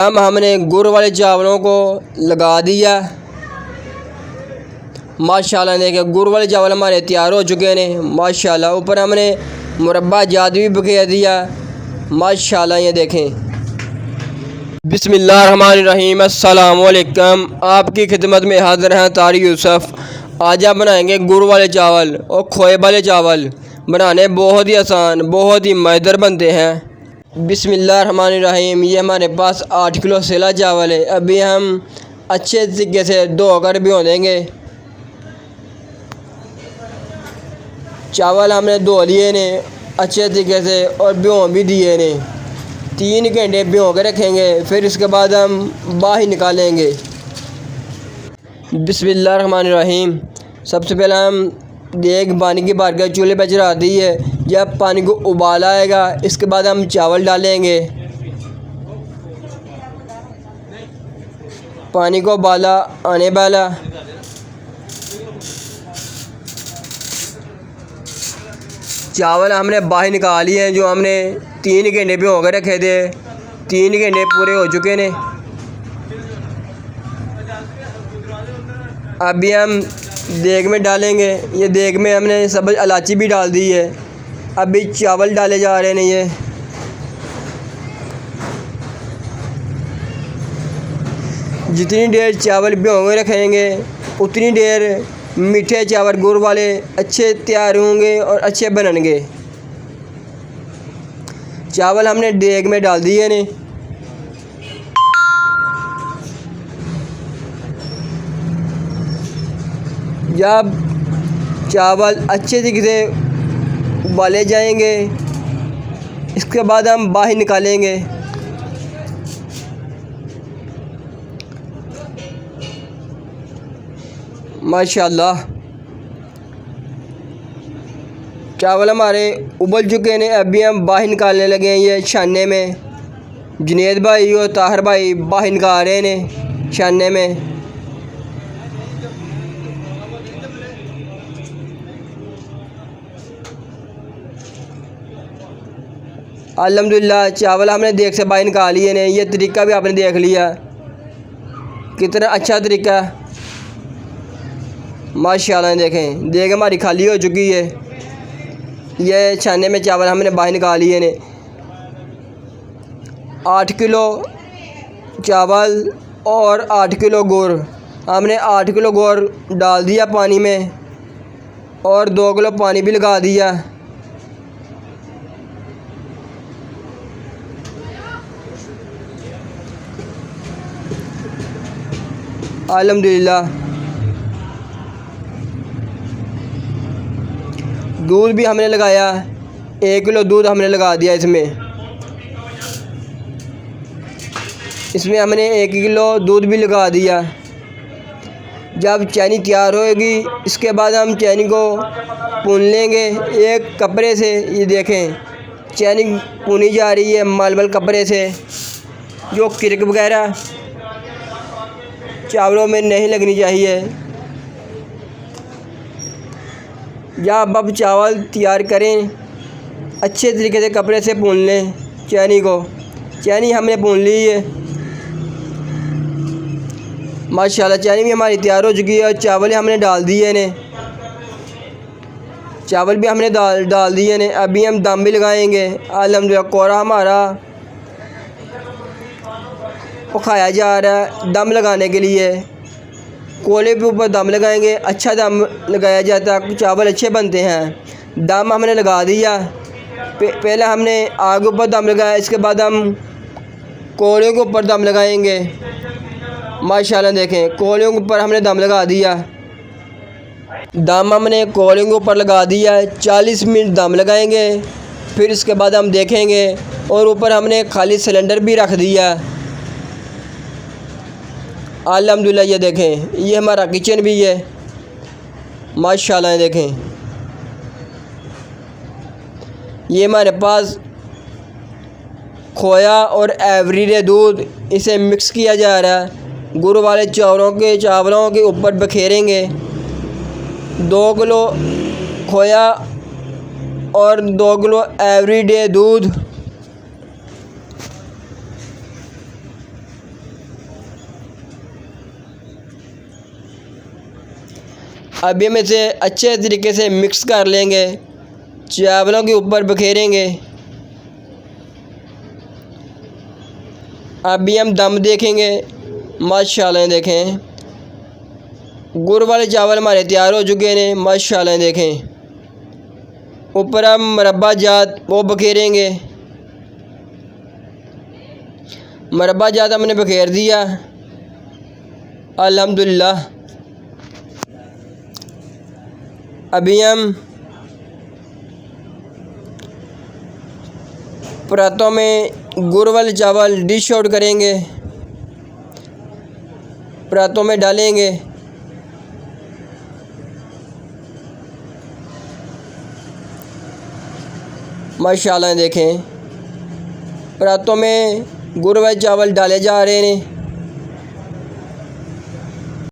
हमने गुड़ वाले चावलों को लगा दिया। माशाल्लाह देखिए गुड़ वाले चावल हमारे तैयार हो चुके हैं माशाल्लाह। ऊपर हमने मुरब्बा जाद भी बखेर दिया माशाल्लाह। ये देखें। बिस्मिल्लाहिर्रहमानिर्रहीम। अस्सलामु अलैकुम। आपकी खिदमत में हाज़िर हैं तारिक यूसुफ़। आज आप बनाएंगे गुड़ वाले चावल और खोए वाले चावल। बनाने बहुत ही आसान, बहुत ही मज़ेदार बनते हैं। बिस्मिल्लाहिर्रहमानिर्रहीम। ये हमारे पास 8 किलो सेला चावल है। अभी हम अच्छे तरीके से धोकर भिगो देंगे। चावल हमने धो लिए ने अच्छे तरीके से और भिगो भी दिए ने। 3 घंटे भिगो के रखेंगे, फिर इसके बाद हम बाहर निकालेंगे। बिस्मिल्लाहिर्रहमानिर्रहीम। सबसे पहले हम देग पानी की भर के चूल्हे पर चढ़ा दी है। जब पानी को उबाल आएगा इसके बाद हम चावल डालेंगे। पानी को उबाला आने वाला। चावल हमने बाहर निकाल लिए हैं जो हमने 3 घंटे भिगो के रखे थे। 3 घंटे पूरे हो चुके हैं। अभी हम देग में डालेंगे। ये देग में हमने सब्ज़ इलायची भी डाल दी है। अभी चावल डाले जा रहे हैं। ये जितनी देर चावल भिगो के रखेंगे उतनी देर मीठे चावल गुड़ वाले अच्छे तैयार होंगे और अच्छे बनेंगे। चावल हमने देग में डाल दिए ने। जब चावल अच्छे तरीके से उबाले जाएंगे इसके बाद हम बाहर निकालेंगे। माशाल्लाह चावल हमारे उबल चुके हैं। अभी हम बाहर निकालने लगे हैं। ये छानने में जुनेद भाई और ताहिर भाई बाहर निकाल रहे हैं छानने में। अल्हम्दुलिल्लाह चावल हमने देग से बाहर निकाल लिए हैं। ये तरीका भी आपने देख लिया कितना अच्छा तरीका माशाल्लाह। देखें देग हमारी खाली हो चुकी है। ये छानने में चावल हमने बाहर निकाल लिए हैं। 8 किलो चावल और 8 किलो गुड़। हमने 8 किलो गुड़ डाल दिया पानी में और 2 किलो पानी भी लगा दिया। अल्हम्दुलिल्लाह दूध भी हमने लगाया। 1 किलो दूध हमने लगा दिया इसमें हमने 1 किलो दूध भी लगा दिया। जब चैनी तैयार होएगी इसके बाद हम चैनी को भून लेंगे एक कपड़े से। ये देखें चैनी भुनी जा रही है मालबल कपड़े से, जो किरक वगैरह चावलों में नहीं लगनी चाहिए। जब अब चावल तैयार करें अच्छे तरीके से कपड़े से भून लें चैनी को। चैनी हमने भून ली है माशाल्लाह। चैनी भी हमारी तैयार हो चुकी है और चावल हमने डाल दिए ने। चावल भी हमने डाल दिए ने। अभी हम दम भी लगाएंगे। अल्हम्दुलिल्लाह कोरा हमारा पकाया जा रहा है। दम लगाने के लिए कोले के ऊपर दम लगाएंगे। अच्छा दम लगाया जाता है, चावल अच्छे बनते हैं। दम हमने लगा दिया। पहले हमने आग ऊपर दम लगाया, इसके बाद हम कोले के ऊपर दम लगाएंगे माशाल्लाह। देखें कोले के ऊपर हमने दम लगा दिया। दम हमने कोले के ऊपर लगा दिया। 40 मिनट दम लगाएंगे, फिर इसके बाद हम देखेंगे। और ऊपर हमने खाली सिलेंडर भी रख दिया। अल्हम्दुलिल्लाह ये देखें ये हमारा किचन भी है माशाल्लाह। देखें ये हमारे पास खोया और एवरीडे दूध इसे मिक्स किया जा रहा है। गुड़ वाले चावलों के ऊपर बखेरेंगे। 2 किलो खोया और 2 किलो एवरीडे दूध अभी हम इसे अच्छे तरीके से मिक्स कर लेंगे, चावलों के ऊपर बखेरेंगे। अभी हम दम देखेंगे। माशाल्लाह देखें, गुड़ वाले चावल हमारे तैयार हो चुके हैं। माशाल्लाह देखें, ऊपर हम मुरब्बा जात वो बखेरेंगे। मुरब्बा जात हमने बखेर दिया अल्हम्दुलिल्लाह। अभी हम परातों में गुड़ वाले चावल डिश आउट करेंगे, परातों में डालेंगे। माशाल्लाह देखें, परातों में गुड़ वाले चावल डाले जा रहे हैं।